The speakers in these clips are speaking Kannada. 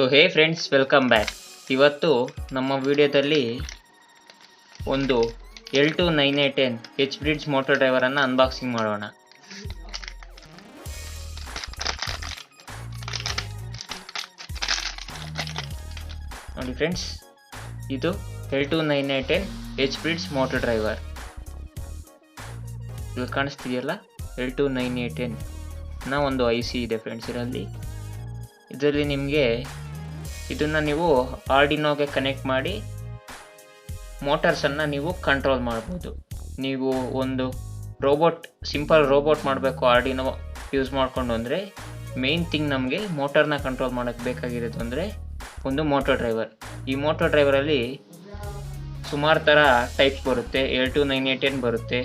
So hey friends, welcome back. ಇವತ್ತು ನಮ್ಮ ವಿಡಿಯೋದಲ್ಲಿ ಒಂದು L298N H-Bridge Motor Driver ಅನ್ನು ಅನ್ಬಾಕ್ಸಿಂಗ್ ಮಾಡೋಣ. ನೋಡಿ ಫ್ರೆಂಡ್ಸ್, ಇದು L298N H-Bridge Motor Driver. ಇಲ್ಲಿ ಕಾಣಿಸ್ತಿದೆಯಲ್ಲ, L298N ನ ಒಂದು IC ಇದೆ ಫ್ರೆಂಡ್ಸ್. ಇದರಲ್ಲಿ ನಿಮಗೆ ಇದನ್ನು ನೀವು ಆರ್ಡಿನೋಗೆ ಕನೆಕ್ಟ್ ಮಾಡಿ ಮೋಟರ್ಸನ್ನು ನೀವು ಕಂಟ್ರೋಲ್ ಮಾಡ್ಬೋದು. ನೀವು ಒಂದು ಸಿಂಪಲ್ ರೋಬೋಟ್ ಮಾಡಬೇಕು ಆರ್ಡಿನೋ ಯೂಸ್ ಮಾಡಿಕೊಂಡು ಅಂದರೆ ಮೇನ್ ಥಿಂಗ್ ನಮಗೆ ಮೋಟರ್ನ ಕಂಟ್ರೋಲ್ ಮಾಡೋಕ್ಕೆ ಬೇಕಾಗಿರೋದು ಅಂದರೆ ಒಂದು ಮೋಟರ್ ಡ್ರೈವರ್. ಈ ಮೋಟರ್ ಡ್ರೈವರಲ್ಲಿ ಸುಮಾರು ಥರ ಟೈಪ್ಸ್ ಬರುತ್ತೆ. L298N ಬರುತ್ತೆ,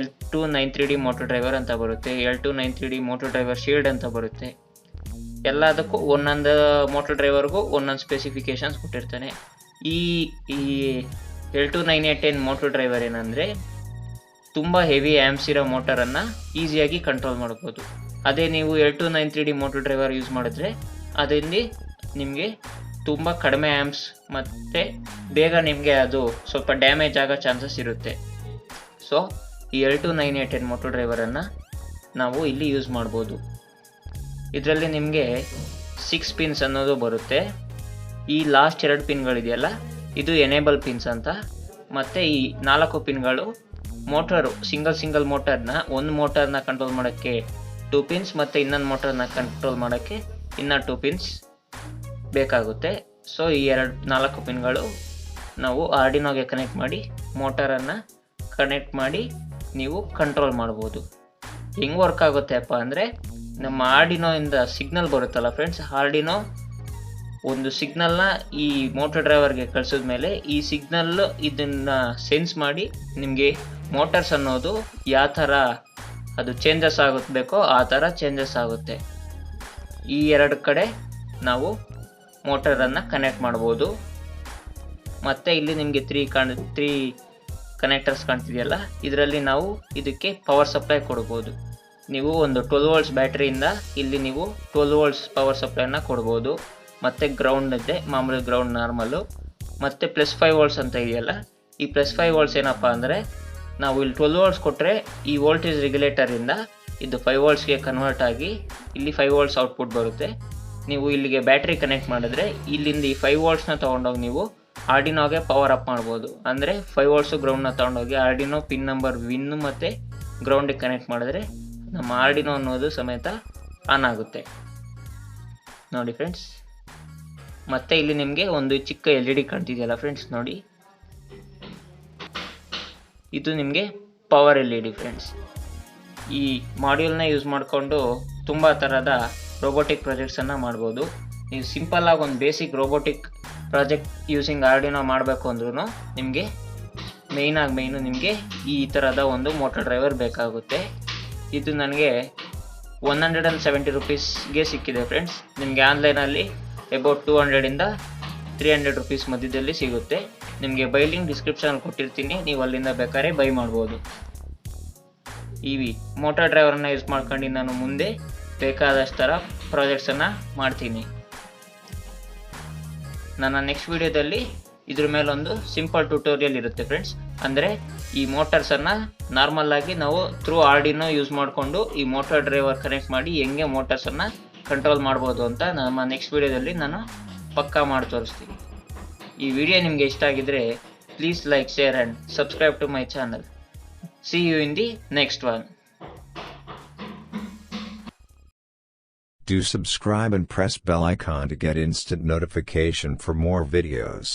L293D ಮೋಟರ್ ಡ್ರೈವರ್ ಅಂತ ಬರುತ್ತೆ, L293D ಮೋಟರ್ ಡ್ರೈವರ್ ಶೀಲ್ಡ್ ಅಂತ ಬರುತ್ತೆ. ಎಲ್ಲದಕ್ಕೂ ಒಂದೊಂದು ಮೋಟರ್ ಡ್ರೈವರ್ಗೂ ಒಂದೊಂದು ಸ್ಪೆಸಿಫಿಕೇಶನ್ಸ್ ಕೊಟ್ಟಿರ್ತಾನೆ. ಈ L298N ಮೋಟರ್ ಡ್ರೈವರ್ ಏನಂದರೆ ತುಂಬ ಹೆವಿ ಆ್ಯಮ್ಸ್ ಇರೋ ಮೋಟರನ್ನು ಈಸಿಯಾಗಿ ಕಂಟ್ರೋಲ್ ಮಾಡ್ಬೋದು. ಅದೇ ನೀವು L293D ಮೋಟರ್ ಡ್ರೈವರ್ ಯೂಸ್ ಮಾಡಿದ್ರೆ ಅದರಿಂದ ನಿಮಗೆ ತುಂಬ ಕಡಿಮೆ ಆ್ಯಮ್ಸ್ ಮತ್ತು ಬೇಗ ನಿಮಗೆ ಅದು ಸ್ವಲ್ಪ ಡ್ಯಾಮೇಜ್ ಆಗೋ ಚಾನ್ಸಸ್ ಇರುತ್ತೆ. ಸೊ ಈ L298N ಮೋಟರ್ ಡ್ರೈವರನ್ನು ನಾವು ಇಲ್ಲಿ ಯೂಸ್ ಮಾಡ್ಬೋದು. ಇದರಲ್ಲಿ ನಿಮಗೆ 6 ಪಿನ್ಸ್ ಅನ್ನೋದು ಬರುತ್ತೆ. ಈ ಲಾಸ್ಟ್ 2 ಪಿನ್ಗಳಿದೆಯಲ್ಲ, ಇದು ಎನೇಬಲ್ ಪಿನ್ಸ್ ಅಂತ. ಮತ್ತು ಈ 4 ಪಿನ್ಗಳು ಮೋಟರು ಸಿಂಗಲ್ ಒಂದು ಮೋಟರ್ನ ಕಂಟ್ರೋಲ್ ಮಾಡೋಕ್ಕೆ 2 ಪಿನ್ಸ್ ಮತ್ತು ಇನ್ನೊಂದು ಮೋಟರ್ನ ಕಂಟ್ರೋಲ್ ಮಾಡೋಕ್ಕೆ ಇನ್ನೂ 2 ಪಿನ್ಸ್ ಬೇಕಾಗುತ್ತೆ. ಸೊ ಈ 4 ಪಿನ್ಗಳು ನಾವು ಆರ್ಡಿನೋಗೆ ಕನೆಕ್ಟ್ ಮಾಡಿ ಮೋಟರನ್ನು ಕನೆಕ್ಟ್ ಮಾಡಿ ನೀವು ಕಂಟ್ರೋಲ್ ಮಾಡ್ಬೋದು. ಹೆಂಗೆ ವರ್ಕ್ ಆಗುತ್ತೆ ಅಪ್ಪ ಅಂದರೆ, ನಮ್ಮ ಆರ್ಡಿನೋಯಿಂದ ಸಿಗ್ನಲ್ ಬರುತ್ತಲ್ಲ ಫ್ರೆಂಡ್ಸ್, ಆರ್ಡಿನೋ ಒಂದು ಸಿಗ್ನಲ್ನ ಈ ಮೋಟರ್ ಡ್ರೈವರ್ಗೆ ಕಳಿಸಿದ ಮೇಲೆ ಈ ಸಿಗ್ನಲ್ ಇದನ್ನು ಸೆನ್ಸ್ ಮಾಡಿ ನಿಮಗೆ ಮೋಟರ್ಸ್ ಅನ್ನೋದು ಯಾವ ಥರ ಅದು ಚೇಂಜಸ್ ಆಗಬೇಕೋ ಆ ಥರ ಚೇಂಜಸ್ ಆಗುತ್ತೆ. ಈ 2 ಕಡೆ ನಾವು ಮೋಟರನ್ನು ಕನೆಕ್ಟ್ ಮಾಡ್ಬೋದು. ಮತ್ತು ಇಲ್ಲಿ ನಿಮಗೆ 3 ಕನೆಕ್ಟರ್ಸ್ ಕಾಣ್ತಿದೆಯಲ್ಲ, ಇದರಲ್ಲಿ ನಾವು ಇದಕ್ಕೆ ಪವರ್ ಸಪ್ಲೈ ಕೊಡ್ಬೋದು. ನೀವು ಒಂದು 12 ವೋಲ್ಟ್ಸ್ ಬ್ಯಾಟ್ರಿಯಿಂದ ಇಲ್ಲಿ ನೀವು 12 ವೋಲ್ಟ್ಸ್ ಪವರ್ ಸಪ್ಲೈನ ಕೊಡ್ಬೋದು. ಮತ್ತು ಗ್ರೌಂಡ್ ಇದೆ, ಮಾಮೂಲಿ ಗ್ರೌಂಡ್ ನಾರ್ಮಲ್ಲು. ಮತ್ತು +5 ವೋಲ್ಟ್ಸ್ ಅಂತ ಇದೆಯಲ್ಲ, ಈ +5 ವೋಲ್ಟ್ಸ್ ಏನಪ್ಪ ಅಂದರೆ, ನಾವು ಇಲ್ಲಿ 12 ವೋಲ್ಟ್ಸ್ ಕೊಟ್ಟರೆ ಈ ವೋಲ್ಟೇಜ್ ರೆಗ್ಯುಲೇಟರಿಂದ ಇದು 5 ವೋಲ್ಟ್ಸ್ಗೆ ಕನ್ವರ್ಟ್ ಆಗಿ ಇಲ್ಲಿ 5 ವೋಲ್ಟ್ಸ್ ಔಟ್ಪುಟ್ ಬರುತ್ತೆ. ನೀವು ಇಲ್ಲಿಗೆ ಬ್ಯಾಟ್ರಿ ಕನೆಕ್ಟ್ ಮಾಡಿದ್ರೆ ಇಲ್ಲಿಂದ ಈ 5 ವೋಲ್ಟ್ಸ್ನ ತೊಗೊಂಡೋಗಿ ನೀವು ಆರ್ಡಿನೋಗೆ ಪವರ್ ಅಪ್ ಮಾಡ್ಬೋದು. ಅಂದರೆ 5 ವೋಲ್ಟ್ಸು ಗ್ರೌಂಡ್ನ ತೊಗೊಂಡೋಗಿ ಆರ್ಡಿನೋ ಪಿನ್ ನಂಬರ್ 1 ಮತ್ತು ಗ್ರೌಂಡಿಗೆ ಕನೆಕ್ಟ್ ಮಾಡಿದ್ರೆ ನಮ್ಮ ಆರ್ಡಿನೋ ಅನ್ನೋದು ಸಮೇತ ಆನ್ ಆಗುತ್ತೆ. ನೋಡಿ ಫ್ರೆಂಡ್ಸ್, ಮತ್ತು ಇಲ್ಲಿ ನಿಮಗೆ ಒಂದು ಚಿಕ್ಕ LED ಕಾಣ್ತಿದೆಯಲ್ಲ ಫ್ರೆಂಡ್ಸ್, ನೋಡಿ ಇದು ನಿಮಗೆ ಪವರ್ LED ಫ್ರೆಂಡ್ಸ್. ಈ ಮಾಡ್ಯೂಲ್ನ ಯೂಸ್ ಮಾಡಿಕೊಂಡು ತುಂಬ ಥರದ ರೋಬೋಟಿಕ್ ಪ್ರಾಜೆಕ್ಟ್ಸನ್ನು ಮಾಡ್ಬೋದು. ನೀವು ಸಿಂಪಲ್ಲಾಗಿ ಒಂದು basic robotic project using Arduino ಮಾಡಬೇಕು ಅಂದ್ರೂ ನಿಮಗೆ ಮೇಯ್ನು ನಿಮಗೆ ಈ ಥರದ ಒಂದು ಮೋಟರ್ ಡ್ರೈವರ್ ಬೇಕಾಗುತ್ತೆ. ಇದು ನನಗೆ 170 ರುಪೀಸ್ಗೆ ಸಿಕ್ಕಿದೆ ಫ್ರೆಂಡ್ಸ್. ನಿಮಗೆ ಆನ್ಲೈನಲ್ಲಿ ಅಬೌಟ್ 200ಇಂದ 300 ರುಪೀಸ್ ಮಧ್ಯದಲ್ಲಿ ಸಿಗುತ್ತೆ. ನಿಮಗೆ ಬೈ ಲಿಂಕ್ ಡಿಸ್ಕ್ರಿಪ್ಷನಲ್ಲಿ ಕೊಟ್ಟಿರ್ತೀನಿ, ನೀವು ಅಲ್ಲಿಂದ ಬೇಕಾದ್ರೆ ಬೈ ಮಾಡ್ಬೋದು. ಈ ಮೋಟರ್ ಡ್ರೈವರನ್ನು ಯೂಸ್ ಮಾಡ್ಕೊಂಡು ನಾನು ಮುಂದೆ ಬೇಕಾದಷ್ಟು ಥರ ಪ್ರಾಜೆಕ್ಟ್ಸನ್ನು ಮಾಡ್ತೀನಿ. ನನ್ನ ನೆಕ್ಸ್ಟ್ ವಿಡಿಯೋದಲ್ಲಿ ಇದ್ರ ಮೇಲೊಂದು ಸಿಂಪಲ್ ಟ್ಯುಟೋರಿಯಲ್ ಇರುತ್ತೆ ಫ್ರೆಂಡ್ಸ್. ಅಂದರೆ ಈ ಮೋಟರ್ಸನ್ನು ನಾರ್ಮಲ್ಲಾಗಿ ನಾವು ಥ್ರೂ ಆರ್ಡಿನೋ ಯೂಸ್ ಮಾಡಿಕೊಂಡು ಈ ಮೋಟರ್ ಡ್ರೈವರ್ ಕನೆಕ್ಟ್ ಮಾಡಿ ಹೆಂಗೆ ಮೋಟರ್ಸನ್ನು ಕಂಟ್ರೋಲ್ ಮಾಡ್ಬೋದು ಅಂತ ನಮ್ಮ ನೆಕ್ಸ್ಟ್ ವಿಡಿಯೋದಲ್ಲಿ ನಾನು ಪಕ್ಕಾ ಮಾಡಿ ತೋರಿಸ್ತೀನಿ. ಈ ವಿಡಿಯೋ ನಿಮಗೆ ಇಷ್ಟ ಆಗಿದ್ರೆ please like, share and subscribe to my channel. See you in the next one. Do subscribe and press bell icon to get instant notification for more videos.